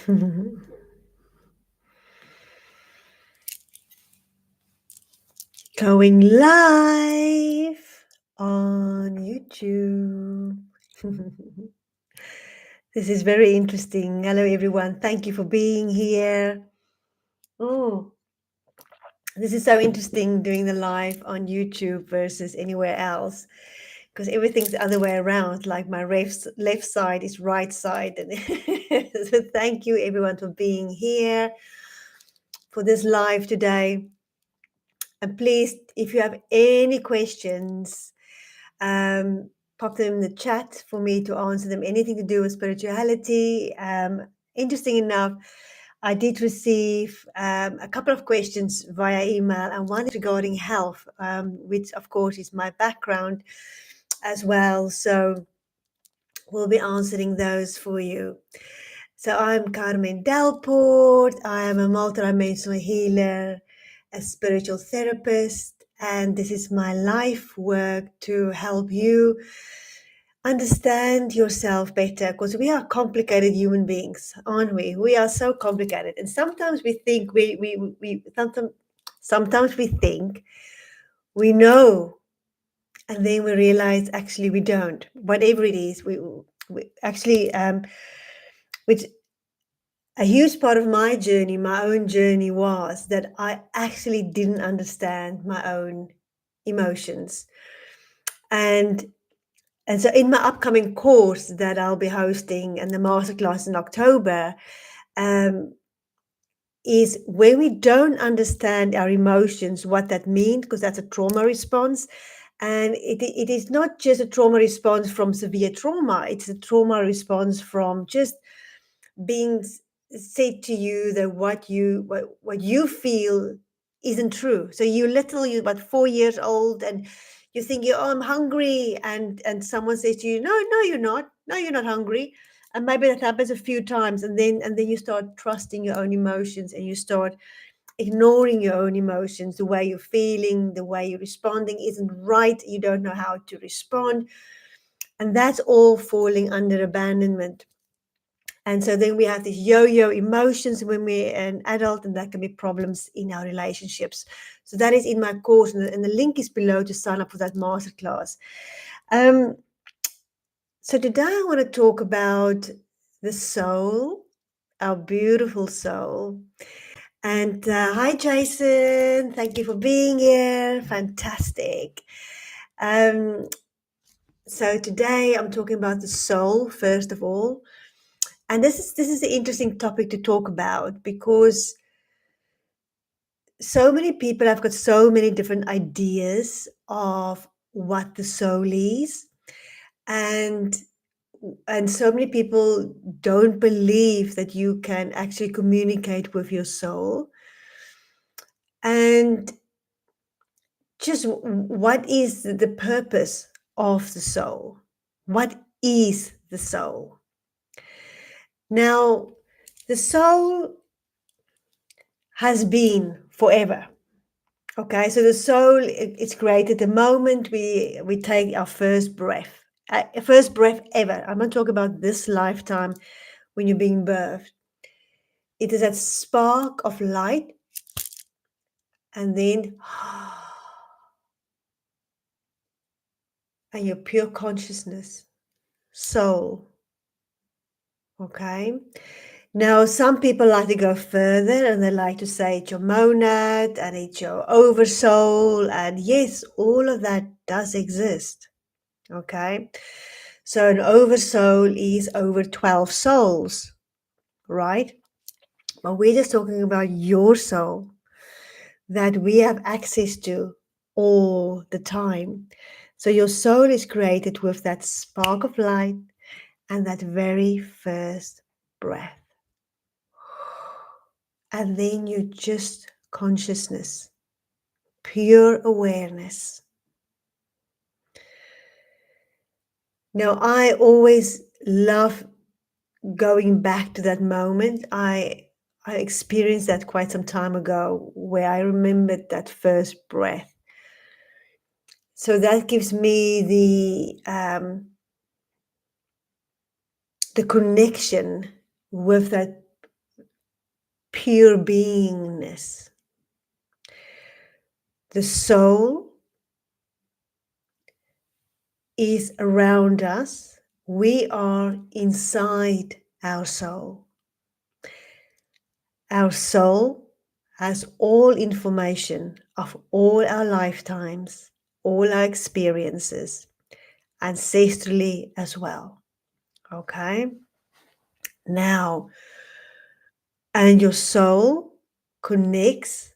Going live on YouTube. This is very interesting. Hello, everyone. Thank you for being here. Oh, this is so interesting doing the live on YouTube versus anywhere else because everything's the other way around. Like my left side is right side. And so thank you, everyone, for being here for this live today. And please, if you have any questions, pop them in the chat for me to answer them. Anything to do with spirituality. Interesting enough, I did receive a couple of questions via email, and one is regarding health, which of course is my background as well. So we'll be answering those for you. So I'm Carmen Delport. I am a multidimensional healer, a spiritual therapist, and this is my life work to help you understand yourself better, because we are complicated human beings, aren't we? We are so complicated, and sometimes we think we sometimes we think we know, and then we realize actually we don't. Whatever it is, we actually which a huge part of my journey, my own journey, was that I actually didn't understand my own emotions. And so in my upcoming course that I'll be hosting and the masterclass in October, is when we don't understand our emotions, what that means, because that's a trauma response. And it is not just a trauma response from severe trauma, it's a trauma response from just being said to you that what you feel isn't true. So you're about 4 years old, and you're thinking, oh, I'm hungry, and someone says to you, no, you're not. No, you're not hungry. And maybe that happens a few times, and then you start trusting your own emotions, and you start ignoring your own emotions. The way you're feeling, the way you're responding isn't right. You don't know how to respond, and that's all falling under abandonment. And so then we have these yo-yo emotions when we're an adult, and that can be problems in our relationships. So that is in my course, and the link is below to sign up for that masterclass. So today I want to talk about the soul, our beautiful soul. And hi, Jason. Thank you for being here. Fantastic. So today I'm talking about the soul, first of all. And this is an interesting topic to talk about, because so many people have got so many different ideas of what the soul is, and so many people don't believe that you can actually communicate with your soul. And just what is the purpose of the soul? What is the soul? Now, the soul has been forever. Okay, so the soul, it's created the moment we take our first breath ever. I'm not talking about this lifetime when you're being birthed. It is that spark of light, and then and your pure consciousness, soul. Okay. Now, some people like to go further, and they like to say it's your monad and it's your oversoul. And yes, all of that does exist. Okay. So an oversoul is over 12 souls, right? But we're just talking about your soul that we have access to all the time. So your soul is created with that spark of light and that very first breath. And then you just consciousness, pure awareness. Now, I always love going back to that moment. I experienced that quite some time ago, where I remembered that first breath. So that gives me the connection with that pure beingness. The soul is around us. We are inside our soul. Our soul has all information of all our lifetimes, all our experiences, ancestrally as well. Okay? Now, and your soul connects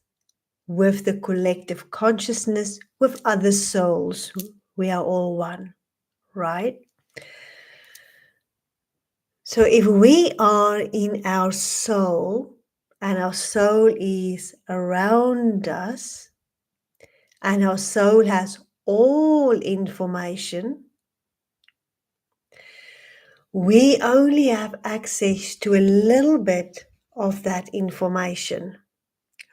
with the collective consciousness, with other souls. We are all one, right? So if we are in our soul and our soul is around us and our soul has all information, we only have access to a little bit of that information.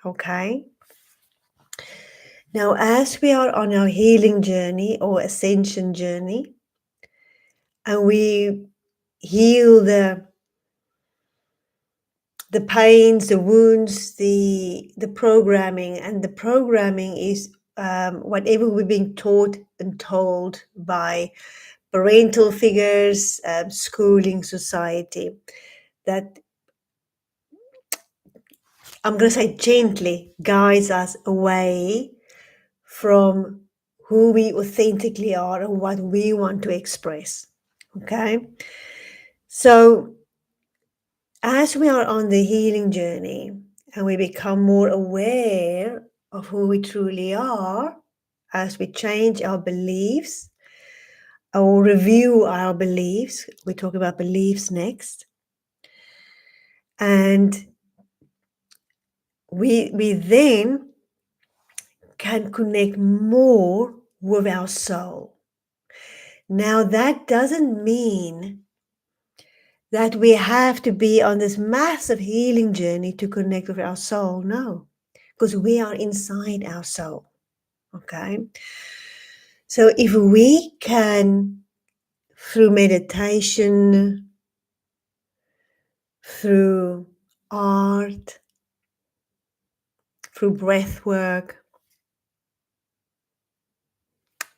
Okay? Now, as we are on our healing journey or ascension journey, and we heal the pains, the wounds, the programming, and the programming is whatever we're being taught and told by parental figures, schooling, society, that I'm going to say gently guides us away from who we authentically are and what we want to express. Okay? So, as we are on the healing journey and we become more aware of who we truly are, as we change our beliefs or review our beliefs, we talk about beliefs next, and we then can connect more with our soul. Now, that doesn't mean that we have to be on this massive healing journey to connect with our soul. No, because we are inside our soul. Okay. So if we can, through meditation, through art, through breath work,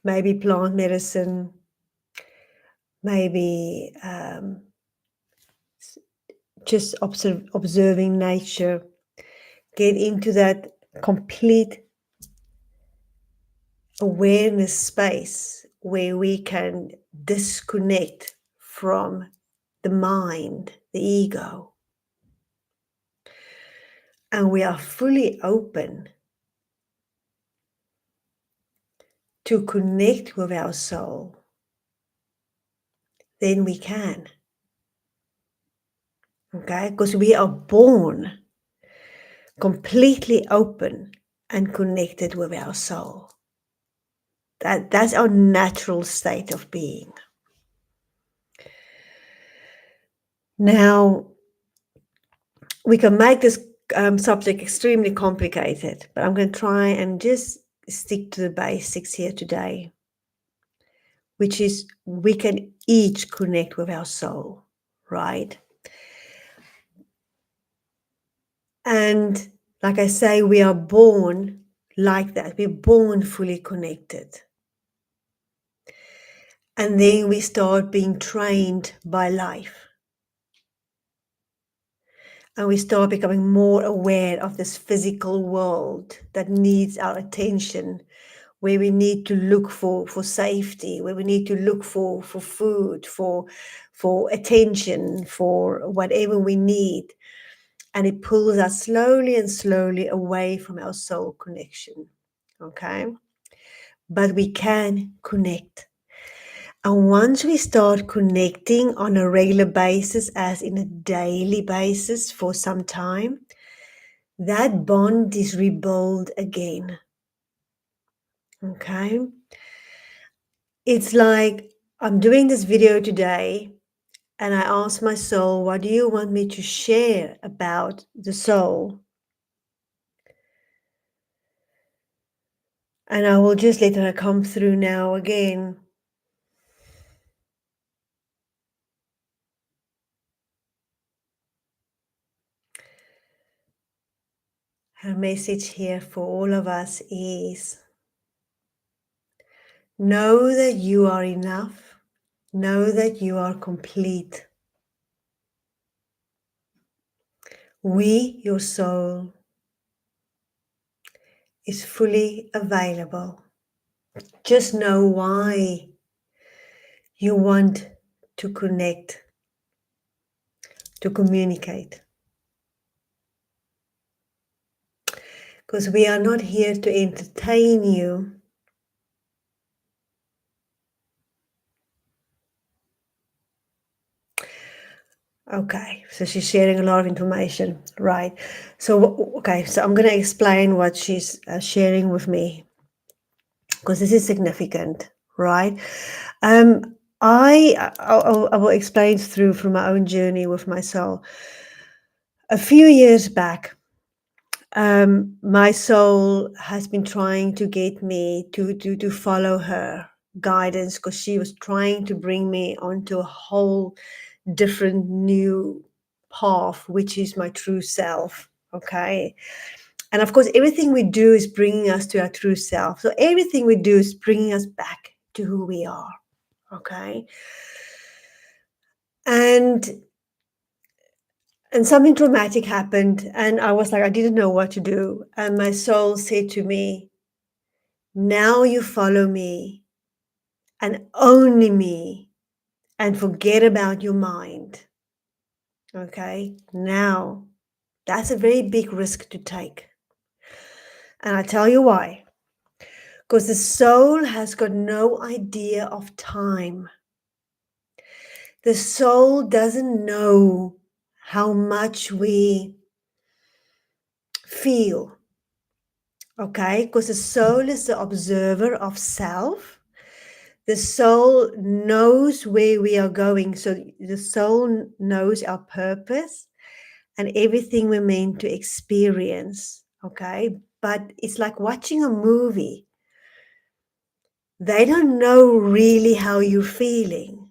maybe plant medicine, maybe just observing nature, get into that complete awareness space where we can disconnect from the mind, the ego, and we are fully open to connect with our soul, then we can. Okay? Because we are born completely open and connected with our soul. That's our natural state of being. Now, we can make this subject extremely complicated, but I'm going to try and just stick to the basics here today, which is we can each connect with our soul, right? And like I say, we are born like that. We're born fully connected. And then we start being trained by life. And we start becoming more aware of this physical world that needs our attention, where we need to look for safety, where we need to look for food, for attention, for whatever we need. And it pulls us slowly and slowly away from our soul connection. Okay? But we can connect. And once we start connecting on a regular basis, as in a daily basis for some time, that bond is rebuilt again. Okay? It's like I'm doing this video today and I ask my soul, what do you want me to share about the soul? And I will just let her come through now again. Her message here for all of us is know that you are enough. Know that you are complete. We, your soul, is fully available. Just know why you want to connect, to communicate. Because we are not here to entertain you. Okay, so she's sharing a lot of information, right? So, okay, so I'm going to explain what she's sharing with me because this is significant, right? Um, I will explain through from my own journey with my soul. A few years back, my soul has been trying to get me to follow her guidance because she was trying to bring me onto a whole different new path, which is my true self. Okay. And of course, everything we do is bringing us to our true self. So everything we do is bringing us back to who we are. Okay. And something traumatic happened, and I was like, I didn't know what to do. And my soul said to me, now you follow me and only me and forget about your mind. Okay. Now that's a very big risk to take. And I tell you why. Because the soul has got no idea of time. The soul doesn't know how much we feel. Okay. Because the soul is the observer of self. The soul knows where we are going. So the soul knows our purpose and everything we're meant to experience. Okay. But it's like watching a movie. They don't know really how you're feeling.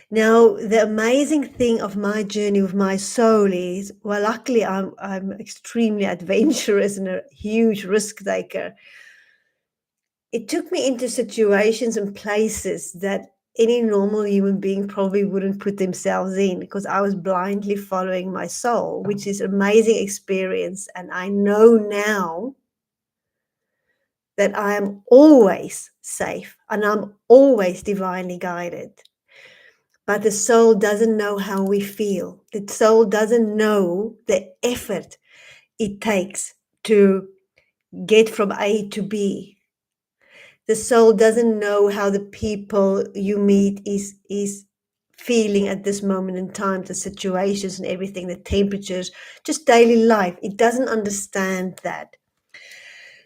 Now, the amazing thing of my journey with my soul is, well, luckily I'm extremely adventurous and a huge risk taker. It took me into situations and places that any normal human being probably wouldn't put themselves in because I was blindly following my soul, which is an amazing experience. And I know now that I am always safe and I'm always divinely guided. But the soul doesn't know how we feel. The soul doesn't know the effort it takes to get from A to B. The soul doesn't know how the people you meet is feeling at this moment in time, the situations and everything, the temperatures, just daily life. It doesn't understand that.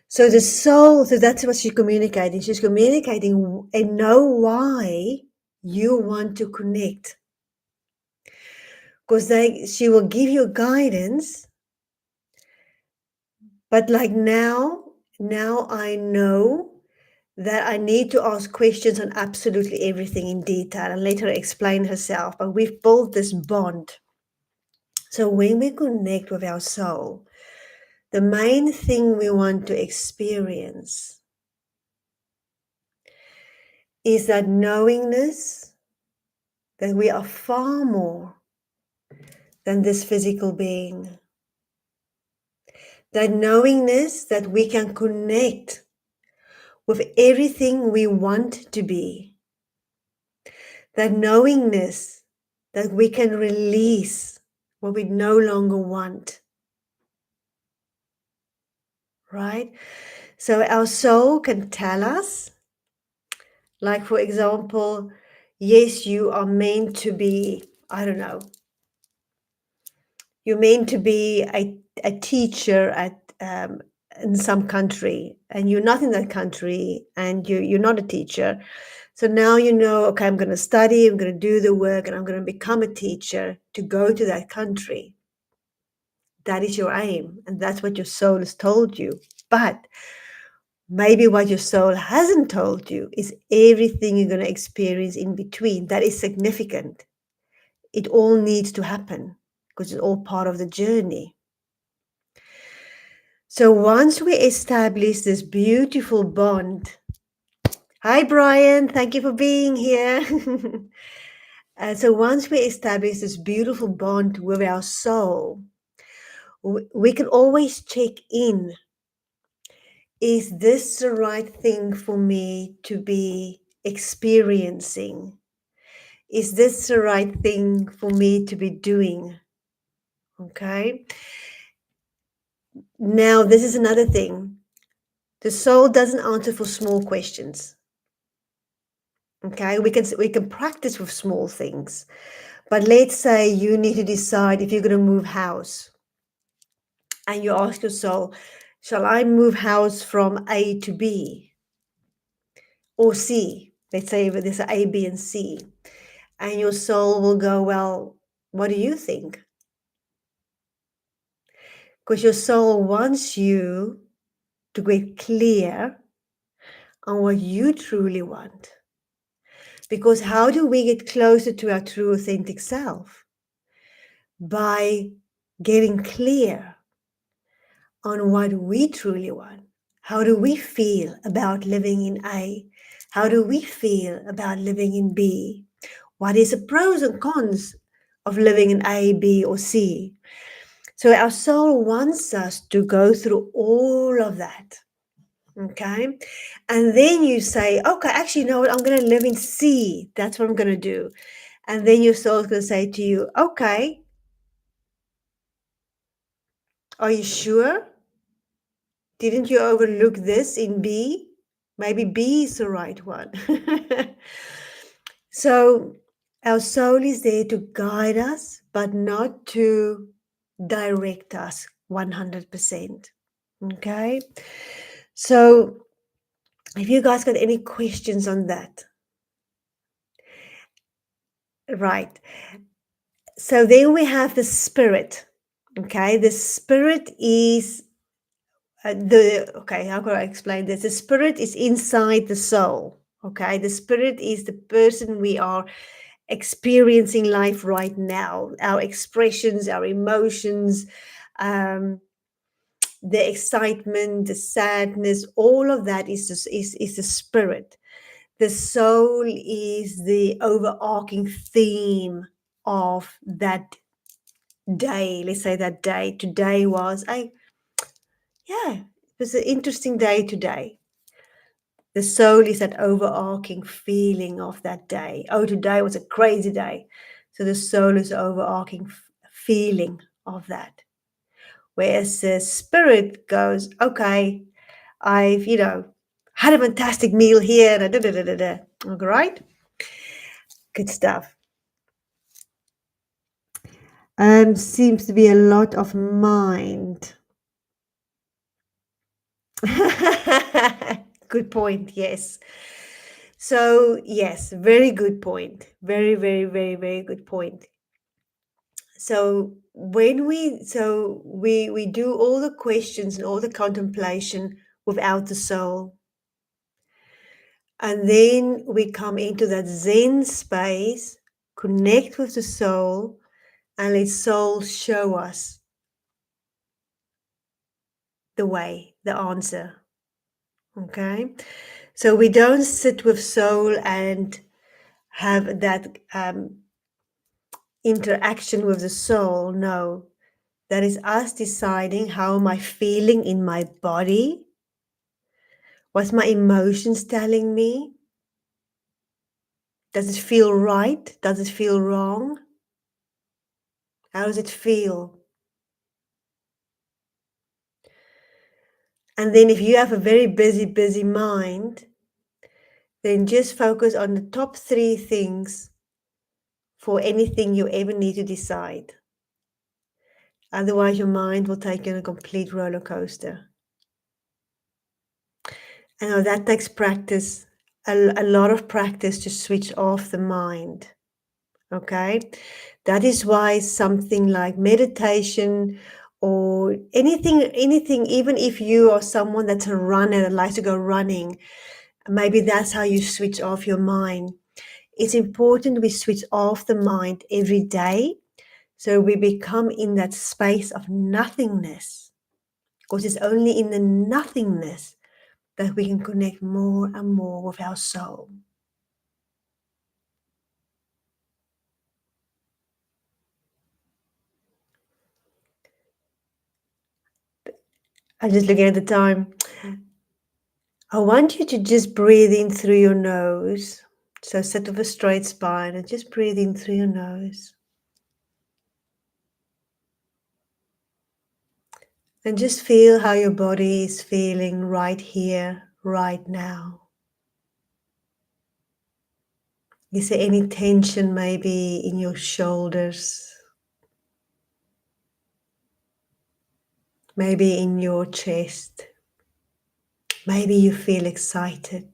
So the soul, so that's what she's communicating. She's communicating and know why you want to connect. Because she will give you guidance, but like now I know that I need to ask questions on absolutely everything in detail and let her explain herself. But we've built this bond. So when we connect with our soul, the main thing we want to experience is that knowingness that we are far more than this physical being. That knowingness that we can connect with everything we want to be. That knowingness that we can release what we no longer want. Right? So our soul can tell us, like, for example, yes, you are meant to be, I don't know, you're meant to be a teacher in some country, and you're not in that country, and you're not a teacher. So now you know, okay, I'm going to study, I'm going to do the work, and I'm going to become a teacher to go to that country. That is your aim, and that's what your soul has told you. But maybe what your soul hasn't told you is everything you're going to experience in between. That is significant. It all needs to happen because it's all part of the journey. So once we establish this beautiful bond, hi Brian, thank you for being here. So once we establish this beautiful bond with our soul, we can always check in. Is this the right thing for me to be experiencing? Is this the right thing for me to be doing? Okay. Now, this is another thing. The soul doesn't answer for small questions. Okay, we can practice with small things, but let's say you need to decide if you're going to move house, and you ask your soul, shall I move house from A to B or C? Let's say there's a B and C, and your soul will go, well, what do you think? Because your soul wants you to get clear on what you truly want. Because how do we get closer to our true authentic self? By getting clear on what we truly want. How do we feel about living in A? How do we feel about living in B? What is the pros and cons of living in A, B, or C? So our soul wants us to go through all of that. Okay. And then you say, okay, actually, you know what? I'm going to live in C. That's what I'm going to do. And then your soul's going to say to you, okay, are you sure? Didn't you overlook this in B? Maybe B is the right one. So our soul is there to guide us, but not to direct us 100%. Okay. So if you guys got any questions on that, right. So then we have the spirit. Okay. The spirit is how can I explain this? The spirit is inside the soul. Okay, the spirit is the person we are experiencing life right now. Our expressions, our emotions, um, the excitement, the sadness, all of that is the spirit. The soul is the overarching theme of that day. Let's say that day. Today was it was an interesting day today. The soul is that overarching feeling of that day. Oh, today was a crazy day. So the soul is the overarching feeling of that. Whereas the spirit goes, okay, I've, had a fantastic meal here. Da, da, da, da, da, da. All right? Good stuff. Seems to be a lot of mind. Good point. Yes. So yes, very good point. Very, very, very, very good point. So when we do all the questions and all the contemplation without the soul, and then we come into that Zen space, connect with the soul, and let soul show us the way, the answer. Okay, so we don't sit with soul and have that interaction with the soul. No, that is us deciding, how am I feeling in my body? What's my emotions telling me? Does it feel right? Does it feel wrong? How does it feel? And then if you have a very busy mind, then just focus on the top 3 things for anything you ever need to decide. Otherwise, your mind will take you on a complete roller coaster. And that takes practice, a lot of practice, to switch off the mind. Okay, that is why something like meditation or anything, even if you are someone that's a runner that likes to go running, maybe that's how you switch off your mind. It's important we switch off the mind every day, so we become in that space of nothingness, Because it's only in the nothingness that we can connect more and more with our soul. I'm just looking at the time. I want you to just breathe in through your nose. So sit with a straight spine and just breathe in through your nose. And just feel how your body is feeling right here, right now. Is there any tension maybe in your shoulders? Maybe in your chest? Maybe you feel excited.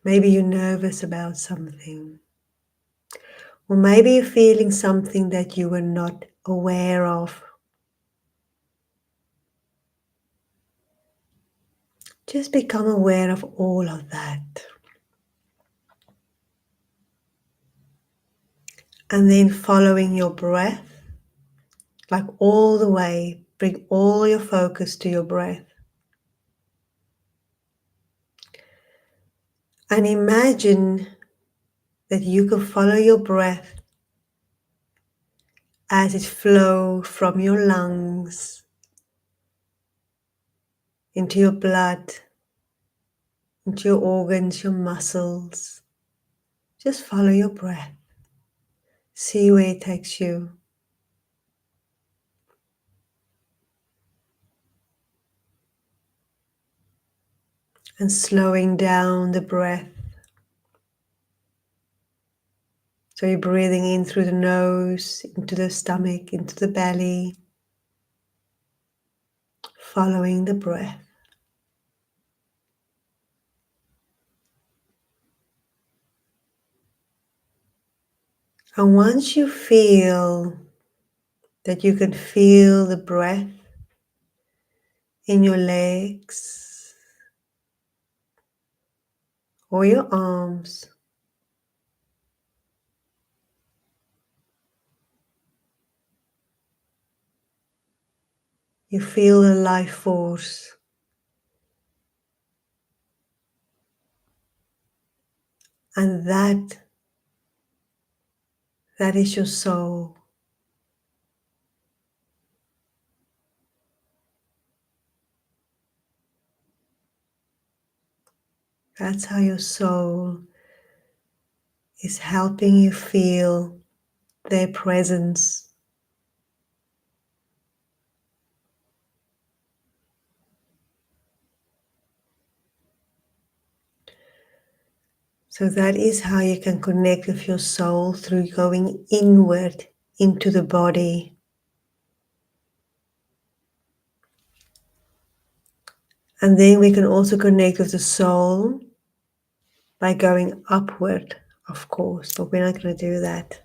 Maybe you're nervous about something. Or maybe you're feeling something that you were not aware of. Just become aware of all of that. And then following your breath, like all the way, bring all your focus to your breath. And imagine that you can follow your breath as it flows from your lungs into your blood, into your organs, your muscles. Just follow your breath. See where it takes you. And slowing down the breath. So you're breathing in through the nose, into the stomach, into the belly. Following the breath. And once you feel that you can feel the breath in your legs or your arms, you feel the life force. And that is your soul. That's how your soul is helping you feel their presence. So that is how you can connect with your soul, through going inward into the body. And then we can also connect with the soul by going upward, of course, but we're not going to do that.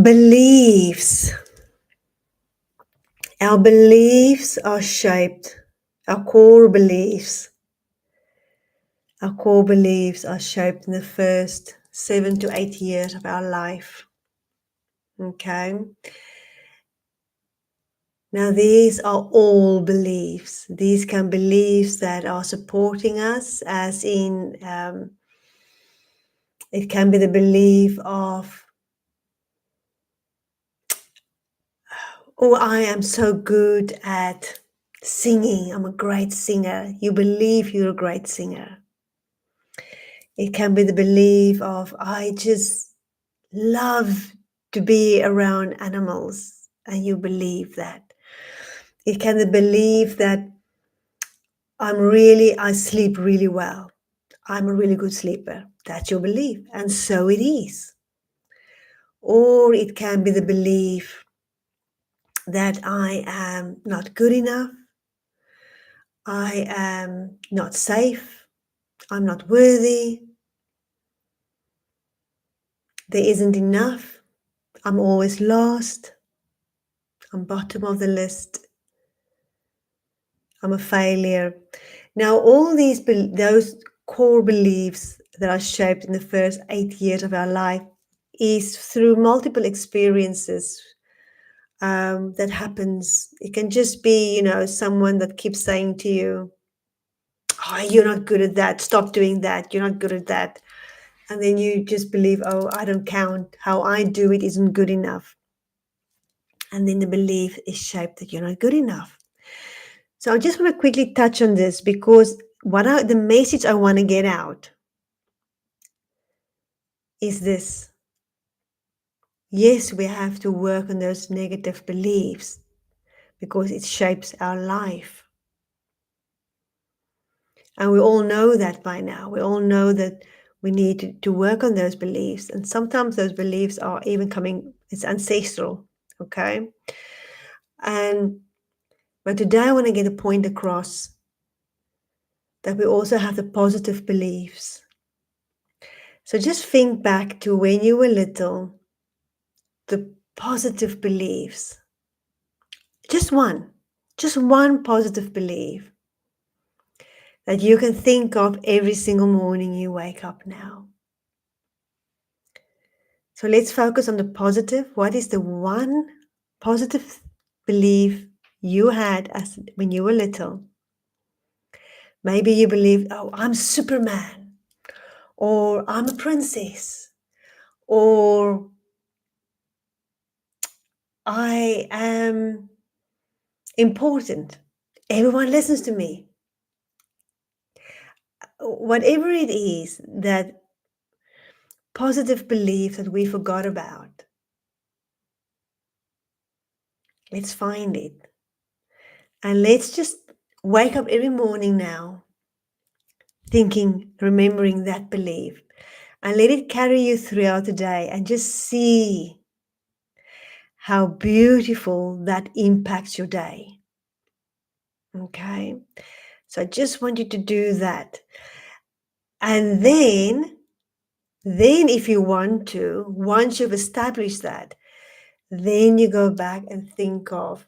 Beliefs. Our beliefs are shaped, our core beliefs. Our core beliefs are shaped in the first 7 to 8 years of our life. Okay? Now, these are all beliefs. These can be beliefs that are supporting us, as in, it can be the belief of, oh, I am so good at singing. I'm a great singer. You believe you're a great singer. It can be the belief of, I just love to be around animals, and you believe that. It can be the belief that I sleep really well. I'm a really good sleeper. That's your belief, and so it is. Or it can be the belief that I am not good enough. I am not safe. I'm not worthy. There isn't enough. I'm always lost. I'm bottom of the list. I'm a failure. Now, all those core beliefs that are shaped in the first 8 years of our life is through multiple experiences that happens. It can just be, someone that keeps saying to you, oh, you're not good at that. Stop doing that. You're not good at that. And then you just believe, oh, I don't count. How I do it isn't good enough. And then the belief is shaped that you're not good enough. So I just want to quickly touch on this because the message I want to get out is this. Yes, we have to work on those negative beliefs because it shapes our life. And we all know that by now. We all know that we need to work on those beliefs. And sometimes those beliefs are even it's ancestral. Okay. But today I want to get a point across that we also have the positive beliefs. So just think back to when you were little, the positive beliefs. Just one positive belief that you can think of every single morning you wake up now. So let's focus on the positive. What is the one positive belief you had when you were little? Maybe you believed, oh, I'm Superman, or I'm a princess, or I am important. Everyone listens to me. Whatever it is, that positive belief that we forgot about, let's find it. And let's just wake up every morning now remembering that belief, and let it carry you throughout the day, and just see how beautiful that impacts your day. Okay. So I just want you to do that. And then if you want to, once you've established that, then you go back and think of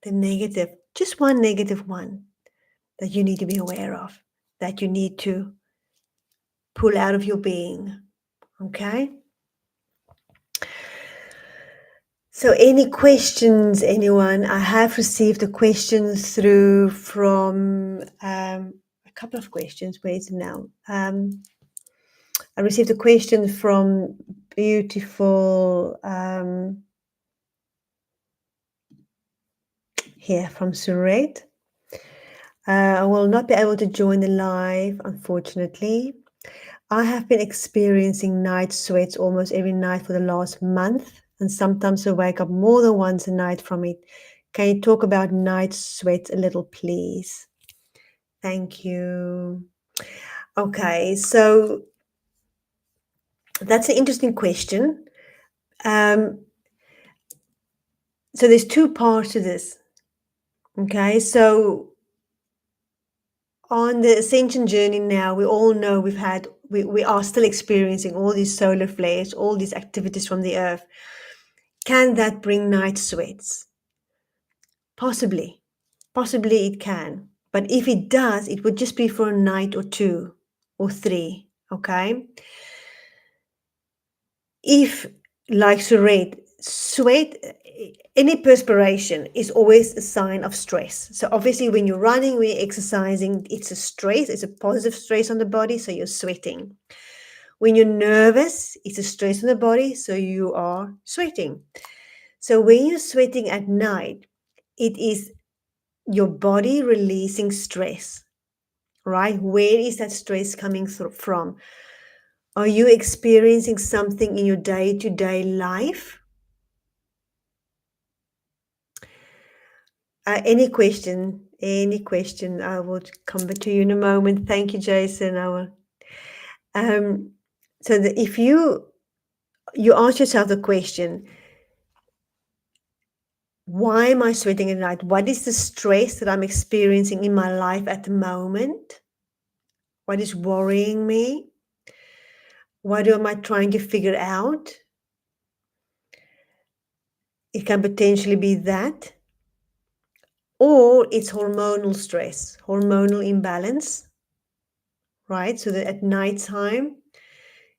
the negative, just one negative one that you need to be aware of, that you need to pull out of your being. Okay. So any questions, anyone? I have received a question through from a couple of questions. Where is it now? I received a question from beautiful, here from Suret. I will not be able to join the live, unfortunately. I have been experiencing night sweats almost every night for the last month, and sometimes I wake up more than once a night from it. Can you talk about night sweats a little, please? Thank you. Okay, so that's an interesting question. So there's two parts to this. Okay, so on the ascension journey now, we all know we are still experiencing all these solar flares, all these activities from the earth. Can that bring night sweats? Possibly it can. But if it does, it would just be for a night or two or three. Okay. If, like sweat, any perspiration is always a sign of stress. So obviously when you're running, when you're exercising, it's a stress, it's a positive stress on the body, so you're sweating. When you're nervous, it's a stress on the body, so you are sweating. So when you're sweating at night, it is your body releasing stress, right? Where is that stress coming from? Are you experiencing something in your day-to-day life? Any question, I will come back to you in a moment. Thank you, Jason. I will. So if you ask yourself the question, why am I sweating at night? What is the stress that I'm experiencing in my life at the moment? What is worrying me? What am I trying to figure out? It can potentially be that. Or it's hormonal stress, hormonal imbalance, right? So that at nighttime,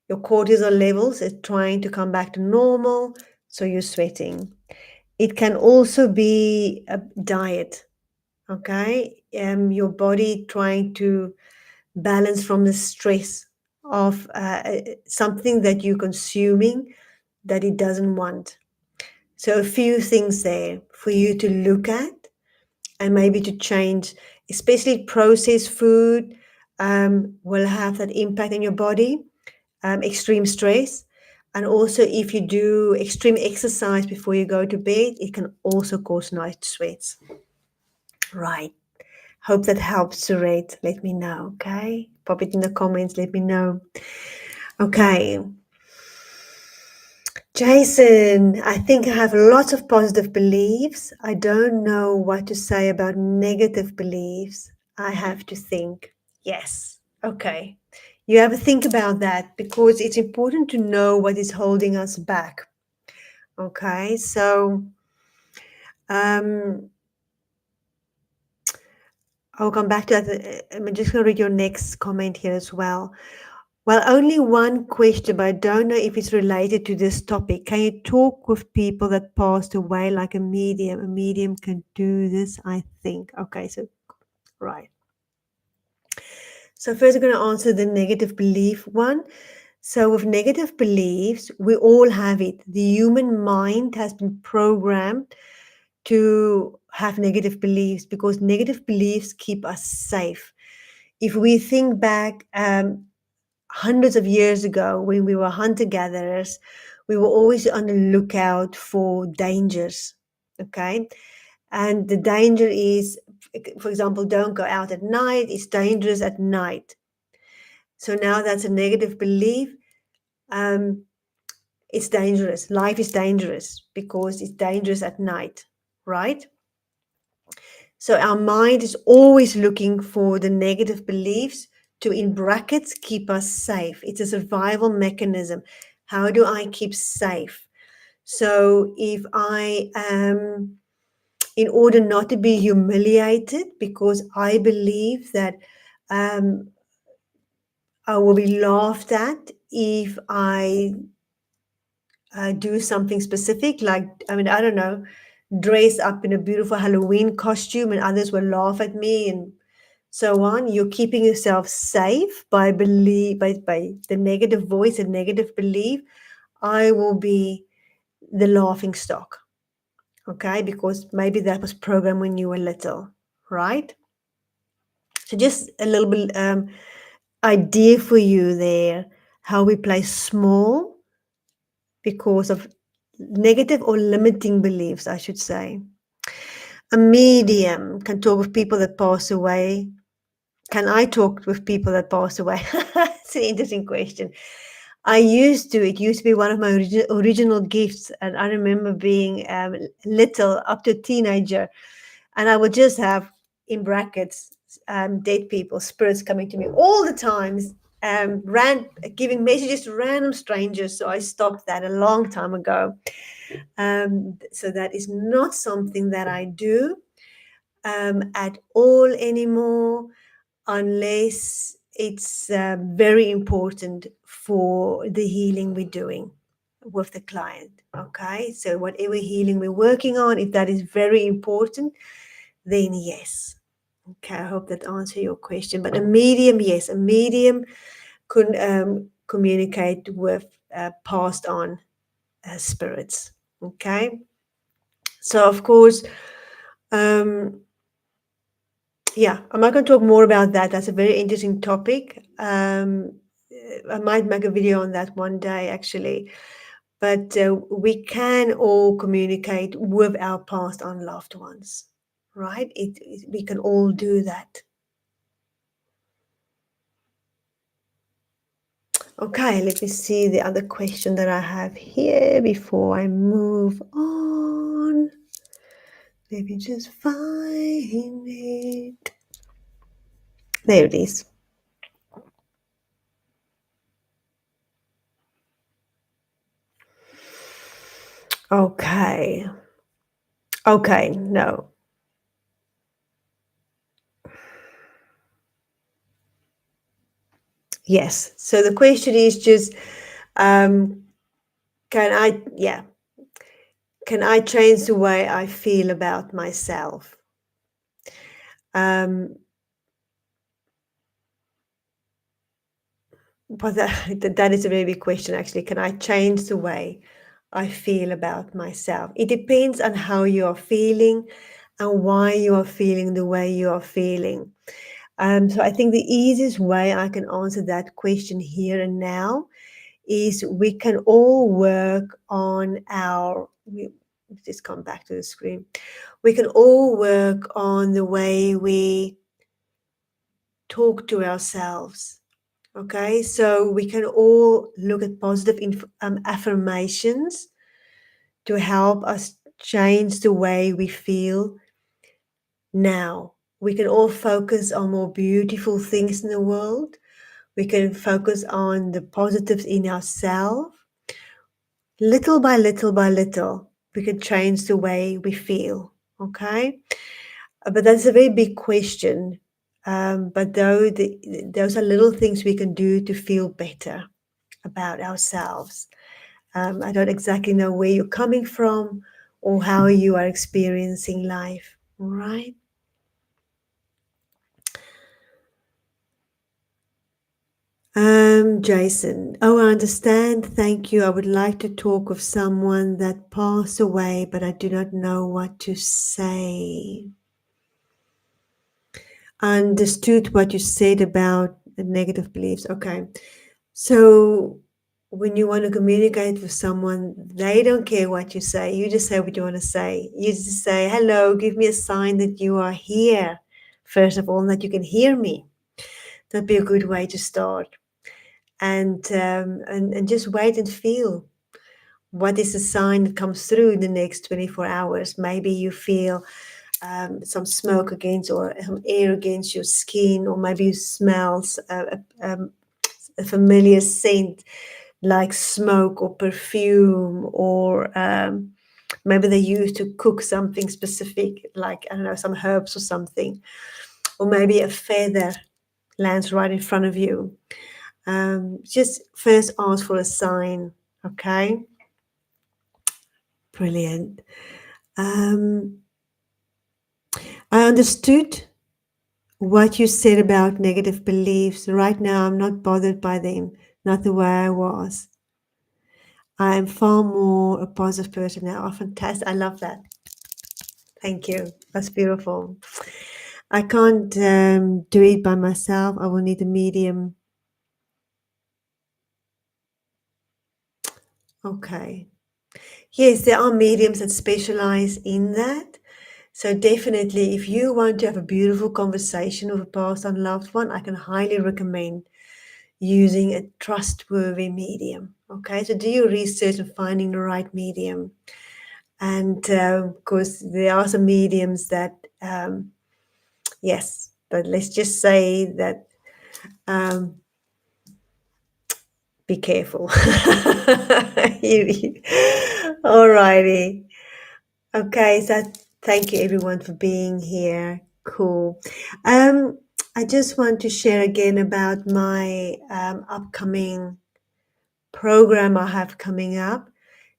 Your cortisol levels is trying to come back to normal, so you're sweating. It can also be a diet, okay? Your body trying to balance from the stress of something that you're consuming that it doesn't want. So a few things there for you to look at and maybe to change, especially processed food will have that impact on your body, extreme stress. And also, if you do extreme exercise before you go to bed, it can also cause night sweats. Right. Hope that helps, Surate. Let me know, okay? Pop it in the comments, let me know. Okay. Jason, I think I have lots of positive beliefs. I don't know what to say about negative beliefs. I have to think. Yes. Okay. You have to think about that because it's important to know what is holding us back. Okay. So I'll come back to that. I'm just going to read your next comment here as well. Well, only one question, but I don't know if it's related to this topic. Can you talk with people that passed away like a medium? A medium can do this, I think. Okay, so, right. So, first, I'm going to answer the negative belief one. So, with negative beliefs, we all have it. The human mind has been programmed to have negative beliefs because negative beliefs keep us safe. If we think back, hundreds of years ago when we were hunter gatherers, we were always on the lookout for dangers. Okay. And the danger is, for example, don't go out at night. It's dangerous at night. So now that's a negative belief. Um, it's dangerous. Life is dangerous because it's dangerous at night, right? So our mind is always looking for the negative beliefs to, in brackets, keep us safe. It's a survival mechanism. How do I keep safe? So if I am, in order not to be humiliated, because I believe that I will be laughed at if I do something specific, like, I mean, I don't know, dress up in a beautiful Halloween costume and others will laugh at me and so on. You're keeping yourself safe by by the negative voice and negative belief. I will be the laughing stock, okay? Because maybe that was programmed when you were little, right? So just a little bit idea for you there, how we play small because of negative or limiting beliefs, I should say. A medium can talk with people that pass away. Can I talk with people that pass away? It's an interesting question. It used to be one of my original gifts. And I remember being little, up to a teenager, and I would just have, in brackets, dead people, spirits coming to me all the times, giving messages to random strangers. So I stopped that a long time ago. So that is not something that I do at all anymore, unless it's very important for the healing we're doing with the client. Okay, so whatever healing we're working on, if that is very important, then yes. Okay, I hope that answers your question. But a medium, yes, a medium could communicate with passed on spirits. Okay, so of course, yeah, I'm not going to talk more about that. That's a very interesting topic. I might make a video on that one day, actually. But we can all communicate with our past unloved ones, right? We can all do that. Okay, let me see the other question that I have here before I move on. Let me just find it. There it is. Okay. Okay, no. Yes. So the question is just Um, can I, yeah, can I change the way I feel about myself? Um, but that is a very big question, actually. Can I change the way I feel about myself? It depends on how you are feeling and why you are feeling the way you are feeling. So I think the easiest way I can answer that question here and now is we can all work on let's just come back to the screen. We can all work on the way we talk to ourselves. Okay, so we can all look at positive affirmations to help us change the way we feel now. We can all focus on more beautiful things in the world. We can focus on the positives in ourselves. Little by little by little, we can change the way we feel. Okay, but that's a very big question. But those are little things we can do to feel better about ourselves. I don't exactly know where you're coming from or how you are experiencing life. All right. Jason. Oh, I understand. Thank you. I would like to talk of someone that passed away, but I do not know what to say. I understood what you said about the negative beliefs. Okay. So when you want to communicate with someone, they don't care what you say. You just say what you want to say. You just say, hello, give me a sign that you are here, first of all, and that you can hear me. That'd be a good way to start. And just wait and feel what is the sign that comes through in the next 24 hours. Maybe you feel some smoke against or some air against your skin, or maybe you smell a familiar scent like smoke or perfume, or maybe they used to cook something specific, like, I don't know, some herbs or something, or maybe a feather lands right in front of you. Just first ask for a sign, okay? Brilliant. Um, I understood what you said about negative beliefs. Right now, I'm not bothered by them, not the way I was. I am far more a positive person now. Oh, fantastic. I love that. Thank you. That's beautiful. I can't do it by myself. I will need a medium. Okay. Yes, there are mediums that specialize in that. So definitely, if you want to have a beautiful conversation with a past unloved one, I can highly recommend using a trustworthy medium. Okay, so do your research and finding the right medium. And of course, there are some mediums that, yes, but let's just say that um, be careful. All righty. Okay, so thank you everyone for being here. Cool. Um, I just want to share again about my upcoming program I have coming up.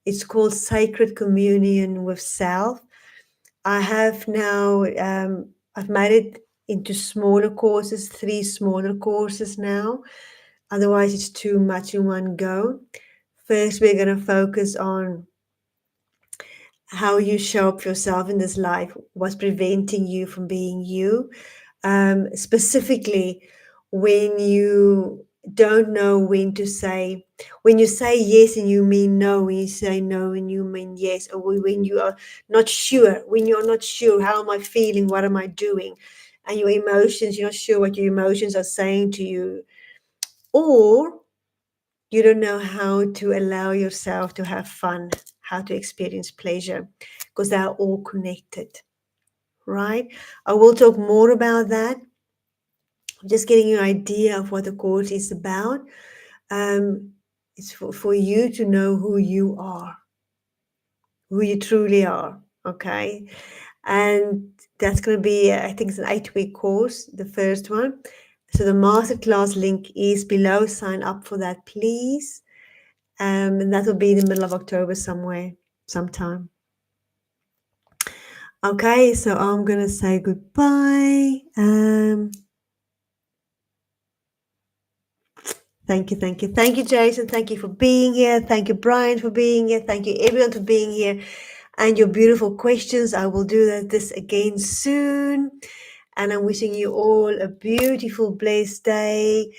It's called Sacred Communion with Self. I have now, I've made it into smaller courses, 3 smaller courses now. Otherwise, it's too much in one go. First, we're going to focus on how you show up yourself in this life, what's preventing you from being you. Specifically, when you don't know when you say yes and you mean no, when you say no and you mean yes, or when you are not sure, when you're not sure, how am I feeling, what am I doing, and your emotions, you're not sure what your emotions are saying to you, or you don't know how to allow yourself to have fun, how to experience pleasure, because they are all connected, right? I will talk more about that. Just getting you an idea of what the course is about. It's for you to know who you are, who you truly are, okay? And that's going to be, I think it's an 8-week course, the first one. So the masterclass link is below. Sign up for that, please. And that will be in the middle of October somewhere, sometime. Okay, so I'm gonna say goodbye. Thank you, Jason. Thank you for being here. Thank you, Brian, for being here. Thank you, everyone, for being here, and your beautiful questions. I will do this again soon, and I'm wishing you all a beautiful, blessed day.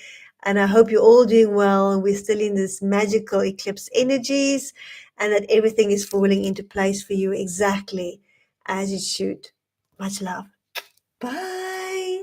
And I hope you're all doing well. And we're still in this magical eclipse energies, and that everything is falling into place for you exactly as it should. Much love. Bye.